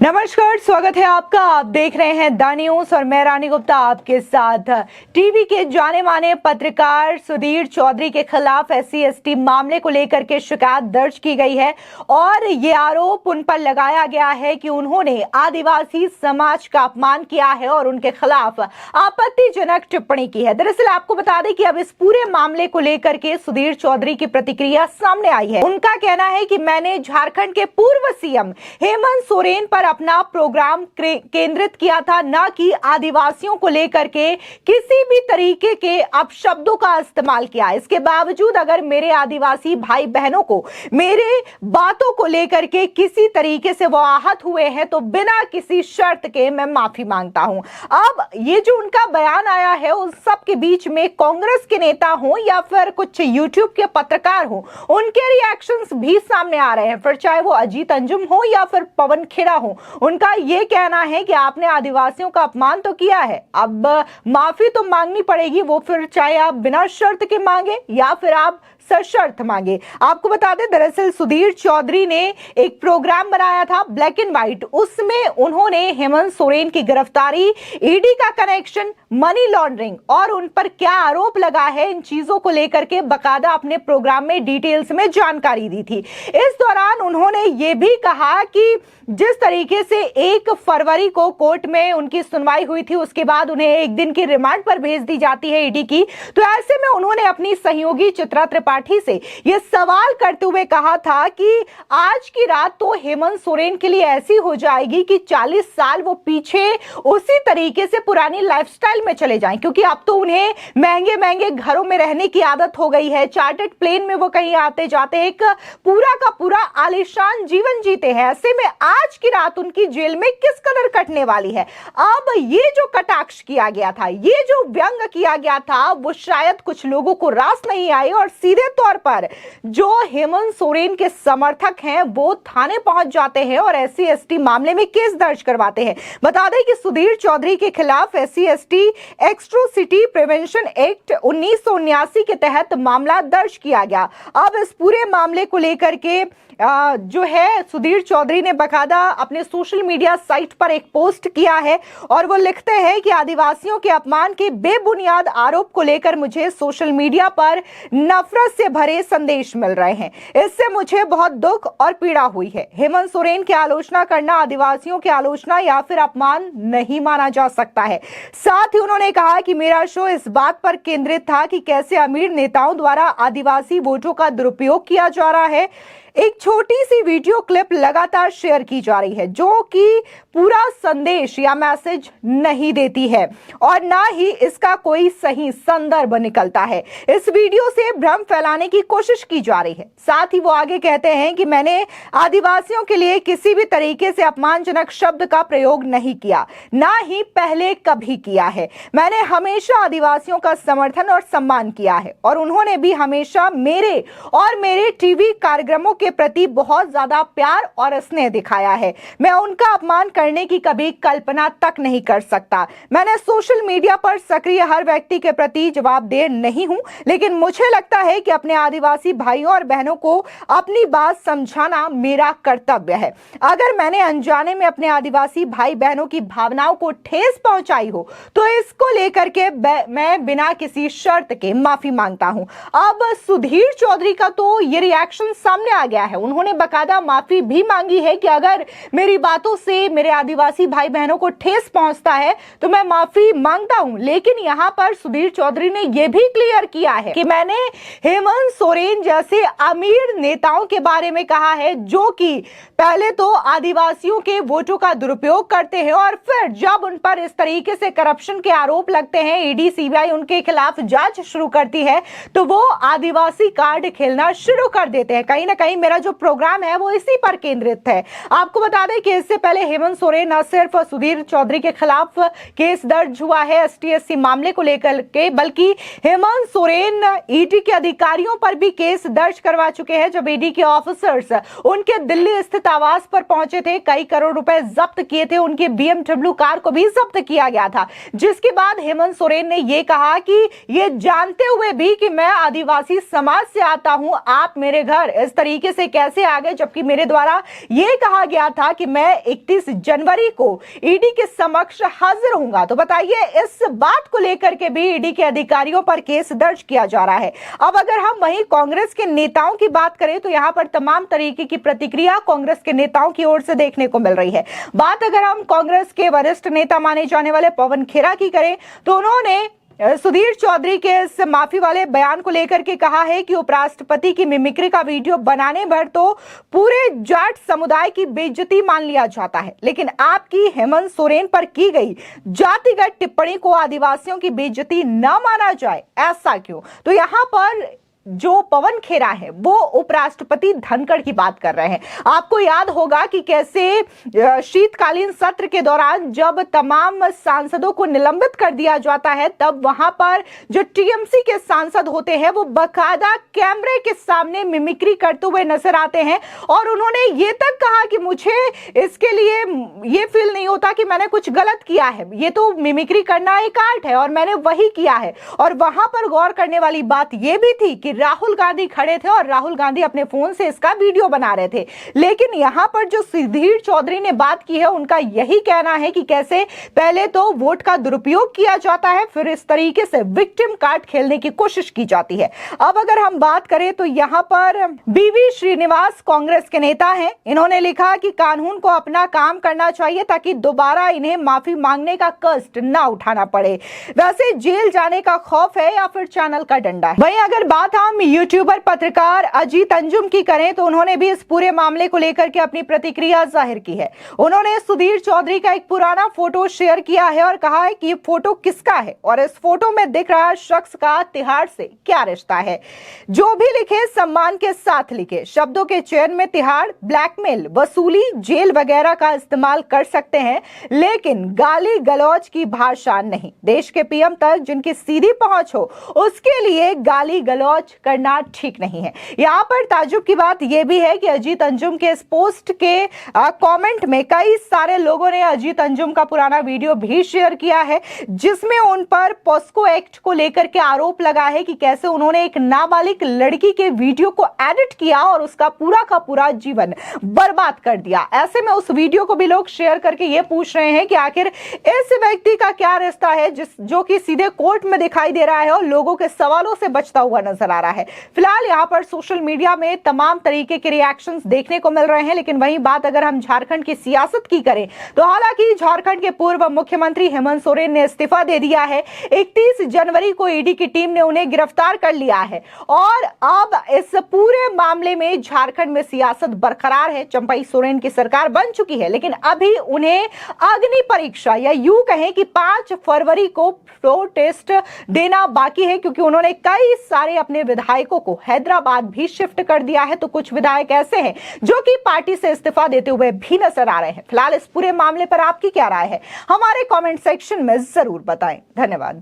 नमस्कार, स्वागत है आपका। आप देख रहे हैं द न्यूज और मैं रानी गुप्ता आपके साथ। टीवी के जाने माने पत्रकार सुधीर चौधरी के खिलाफ SC/ST मामले को लेकर के शिकायत दर्ज की गई है और ये आरोप उन पर लगाया गया है कि उन्होंने आदिवासी समाज का अपमान किया है और उनके खिलाफ आपत्तिजनक टिप्पणी की है। दरअसल आपको बता दें कि अब इस पूरे मामले को लेकर के सुधीर चौधरी की प्रतिक्रिया सामने आई है। उनका कहना है कि मैंने झारखंड के पूर्व CM हेमंत सोरेन पर अपना प्रोग्राम केंद्रित किया था, न कि आदिवासियों को लेकर के किसी भी तरीके के अपशब्दों का इस्तेमाल किया। इसके बावजूद अगर मेरे आदिवासी भाई बहनों को मेरे बातों को लेकर के किसी तरीके से वो आहत हुए हैं तो बिना किसी शर्त के मैं माफी मांगता हूं। अब ये जो उनका बयान आया है उन सब के बीच में कांग्रेस के नेता हो या फिर कुछ यूट्यूब के पत्रकार हो, उनके रिएक्शंस भी सामने आ रहे हैं। फिर चाहे वो अजीत अंजुम हो या फिर पवन खेड़ा हो, उनका ये कहना है कि आपने आदिवासियों का अपमान तो किया है, अब माफी तो मांगनी पड़ेगी। वो फिर चाहे आप बिना शर्त के मांगे या फिर आप सशर्त मांगे। आपको बता दें, दरअसल सुधीर चौधरी ने एक प्रोग्राम बनाया था ब्लैक एंड व्हाइट, उसमें उन्होंने हेमंत सोरेन की गिरफ्तारी, ED का कनेक्शन, मनी लॉन्ड्रिंग और उन पर क्या आरोप लगा है, इन चीजों को लेकर के बकायदा अपने प्रोग्राम में डिटेल्स में जानकारी दी थी। इस दौरान उन्होंने ये भी कहा कि जिस तरीके से 1 फरवरी को कोर्ट में उनकी सुनवाई हुई थी, उसके बाद उन्हें 1 दिन की रिमांड पर भेज दी जाती है ED की, तो ऐसे में उन्होंने अपनी सहयोगी चित्रा त्रिपाठी से यह सवाल करते हुए कहा था कि आज की रात तो हेमंत सोरेन के लिए ऐसी हो जाएगी कि 40 साल वो पीछे उसी तरीके से पुरानी लाइफस्टाइल में चले जाएं, क्योंकि अब तो उन्हें महंगे महंगे घरों में रहने की आदत हो गई है। चार्टर्ड प्लेन में वो कहीं आते जाते एक पूरा का पूरा आलीशान जीवन जीते हैं। ऐसे में आज की रात उनकी जेल में किस कदर कटने वाली है। अब ये जो कटाक्ष किया गया था, ये जो व्यंग किया गया था, वो शायद कुछ लोगों को रास नहीं आई और सीधे तौर पर जो हेमंत सोरेन के समर्थक हैं वो थाने पहुंच जाते हैं और SC/ST मामले में केस दर्ज करवाते हैं। बता दें कि सुधीर चौधरी के खिलाफ SC/ST एक्सट्रोसिटी प्रिवेंशन एक्ट 1979 के तहत मामला दर्ज किया गया। अब इस पूरे मामले को लेकर के जो है सुधीर चौधरी ने बकायदा अपने सोशल मीडिया साइट पर एक पोस्ट किया है और वो लिखते हैं कि आदिवासियों के अपमान के बेबुनियाद आरोप को लेकर मुझे सोशल मीडिया पर नफरत से भरे संदेश मिल रहे हैं। इससे मुझे बहुत दुख और पीड़ा हुई है। हेमंत सोरेन की आलोचना करना आदिवासियों की आलोचना या फिर अपमान नहीं माना जा सकता है। साथ ही उन्होंने कहा कि मेरा शो इस बात पर केंद्रित था कि कैसे अमीर नेताओं द्वारा आदिवासी वोटों का दुरुपयोग किया जा रहा है। एक छोटी सी वीडियो क्लिप लगातार शेयर की जा रही है जो कि पूरा संदेश या मैसेज नहीं देती है और ना ही इसका कोई सही संदर्भ निकलता है। इस वीडियो से भ्रम फैलाने की कोशिश की जा रही है। साथ ही वो आगे कहते हैं कि मैंने आदिवासियों के लिए किसी भी तरीके से अपमानजनक शब्द का प्रयोग नहीं किया, ना ही पहले कभी किया है। मैंने हमेशा आदिवासियों का समर्थन और सम्मान किया है और उन्होंने भी हमेशा मेरे और मेरे टीवी कार्यक्रमों के प्रति बहुत ज्यादा प्यार और स्नेह दिखाया है। मैं उनका अपमान करने की कभी कल्पना तक नहीं कर सकता। मैंने सोशल मीडिया पर सक्रिय हर व्यक्ति के प्रति जवाबदेह नहीं हूं, लेकिन मुझे लगता है कि अपने आदिवासी भाइयों और बहनों को अपनी बात समझाना मेरा कर्तव्य है। अगर मैंने अनजाने में अपने आदिवासी भाई बहनों की भावनाओं को ठेस पहुंचाई हो तो इसको लेकर के मैं बिना किसी शर्त के माफी मांगता हूं। अब सुधीर चौधरी का तो ये रिएक्शन सामने आ गया है। उन्होंने बकायदा माफी भी मांगी है कि अगर मेरी बातों से मेरे आदिवासी भाई बहनों को ठेस पहुंचता है तो मैं माफी मांगता हूं। लेकिन यहां पर सुधीर चौधरी ने यह भी क्लियर किया है कि मैंने हेमंत सोरेन जैसे अमीर नेताओं के बारे में कहा है जो कि पहले तो आदिवासियों के वोटों का दुरुपयोग करते हैं और फिर जब उन पर इस तरीके से करप्शन के आरोप लगते हैं, ED CBI उनके खिलाफ जांच शुरू करती है तो वो आदिवासी कार्ड खेलना शुरू कर देते हैं। कहीं ना कहीं मेरा जो प्रोग्राम है वो इसी पर केंद्रित है। आपको बता दें कि इससे पहले हेमंत सोरेन न सिर्फ सुधीर चौधरी के खिलाफ केस दर्ज हुआ है ST/ST मामले को लेकर के, बल्कि हेमंत सोरेन ED के अधिकारियों पर भी केस दर्ज करवा चुके हैं। जब ED के ऑफिसर्स उनके दिल्ली स्थित आवास पर पहुंचे थे, कई करोड़ रुपए जब्त किए थे, उनके BMW कार को भी जब्त किया गया था। जिसके बाद हेमंत सोरेन ने यह कहा कि ये जानते हुए भी कि मैं आदिवासी समाज से आता हूं, आप मेरे घर इस तरीके तरीके से कैसे आ गए, जबकि मेरे द्वारा यह कहा गया था कि मैं 31 जनवरी को ईडी के समक्ष हाजिर होऊंगा। तो बताइए, इस बात को लेकर के भी ईडी के अधिकारियों पर केस दर्ज किया जा रहा है। अब अगर हम वहीं कांग्रेस के नेताओं की बात करें तो यहां पर तमाम तरीके की प्रतिक्रिया कांग्रेस के नेताओं की ओर से देखने को मिल रही है। बात अगर हम कांग्रेस के वरिष्ठ नेता माने जाने वाले पवन खेरा की करें तो उन्होंने सुधीर चौधरी के इस माफी वाले बयान को लेकर के कहा है कि उपराष्ट्रपति की मिमिक्री का वीडियो बनाने भर तो पूरे जाट समुदाय की बेइज्जती मान लिया जाता है, लेकिन आपकी हेमंत सोरेन पर की गई जातिगत टिप्पणी को आदिवासियों की बेइज्जती न माना जाए, ऐसा क्यों? तो यहां पर जो पवन खेरा है वो उपराष्ट्रपति धनखड़ की बात कर रहे हैं। आपको याद होगा कि कैसे शीतकालीन सत्र के दौरान जब तमाम सांसदों को निलंबित कर दिया जाता है तब वहां पर जो टीएमसी के सांसद होते हैं वो बकायदा कैमरे के सामने मिमिक्री करते हुए नजर आते हैं और उन्होंने ये तक कहा कि मुझे इसके लिए ये फील नहीं होता कि मैंने कुछ गलत किया है, ये तो मिमिक्री करना एक आर्ट है और मैंने वही किया है। और वहां पर गौर करने वाली बात यह भी थी कि राहुल गांधी खड़े थे और राहुल गांधी अपने फोन से इसका वीडियो बना रहे थे, लेकिन यहां पर जो सुधीर चौधरी ने बात की है उनका यही कहना है कि कैसे पहले तो वोट का दुरुपयोग किया जाता है, फिर इस तरीके से विक्टिम कार्ड खेलने की कोशिश की जाती है। अब अगर हम बात करें तो यहां पर बीवी श्रीनिवास कांग्रेस के नेता हैं, इन्होंने लिखा कि कानून को अपना काम करना चाहिए ताकि दोबारा इन्हें माफी मांगने का कष्ट ना उठाना पड़े। वैसे जेल जाने का खौफ है या फिर चैनल का डंडा है। वहीं अगर बात हम यूट्यूबर पत्रकार अजीत अंजुम की करें तो उन्होंने भी इस पूरे मामले को लेकर के अपनी प्रतिक्रिया जाहिर की है। उन्होंने सुधीर चौधरी का एक पुराना फोटो शेयर किया है और कहा है कि ये फोटो किसका है और इस फोटो में दिख रहा शख्स का तिहाड़ से क्या रिश्ता है। जो भी लिखे सम्मान के साथ लिखे, शब्दों के चयन में तिहाड़, ब्लैकमेल, वसूली, जेल वगैरह का इस्तेमाल कर सकते हैं, लेकिन गाली गलौज की भाषा नहीं। देश के पीएम तक जिनकी सीधी पहुंच हो उसके लिए गाली गलौज करना ठीक नहीं है। यहां पर ताजुब की बात यह भी है कि अजीत अंजुम के इस पोस्ट के कमेंट में कई सारे लोगों ने अजीत अंजुम का पुराना वीडियो भी शेयर किया है जिसमें उन पर पॉस्को एक्ट को लेकर के आरोप लगा है कि कैसे उन्होंने एक नाबालिग लड़की के वीडियो को एडिट किया और उसका पूरा का पूरा जीवन बर्बाद कर दिया। ऐसे में उस वीडियो को भी लोग शेयर करके ये पूछ रहे हैं कि आखिर इस व्यक्ति का क्या रिश्ता है जो कि सीधे कोर्ट में दिखाई दे रहा है और लोगों के सवालों से बचता हुआ नजर आ रहा है। फिलहाल यहां पर सोशल मीडिया में तमाम तरीके के रिएक्शंस देखने को मिल रहे हैं, लेकिन वहीं बात अगर हम झारखंड की सियासत की करें तो हालांकि झारखंड के पूर्व मुख्यमंत्री हेमंत सोरेन ने इस्तीफा दे दिया है। 31 जनवरी को ईडी की टीम ने उन्हें गिरफ्तार कर लिया है और अब इस पूरे मामले में झारखंड में सियासत बरकरार है। चंपई सोरेन की सरकार बन चुकी है, लेकिन अभी उन्हें अग्नि परीक्षा या यूं कहें कि 5 फरवरी को फ्लोर टेस्ट देना बाकी है, क्योंकि उन्होंने कई सारे अपने विधायकों को हैदराबाद भी शिफ्ट कर दिया है। तो कुछ विधायक ऐसे हैं जो कि पार्टी से इस्तीफा देते हुए भी नजर आ रहे हैं। फिलहाल इस पूरे मामले पर आपकी क्या राय है, हमारे कमेंट सेक्शन में जरूर बताएं। धन्यवाद।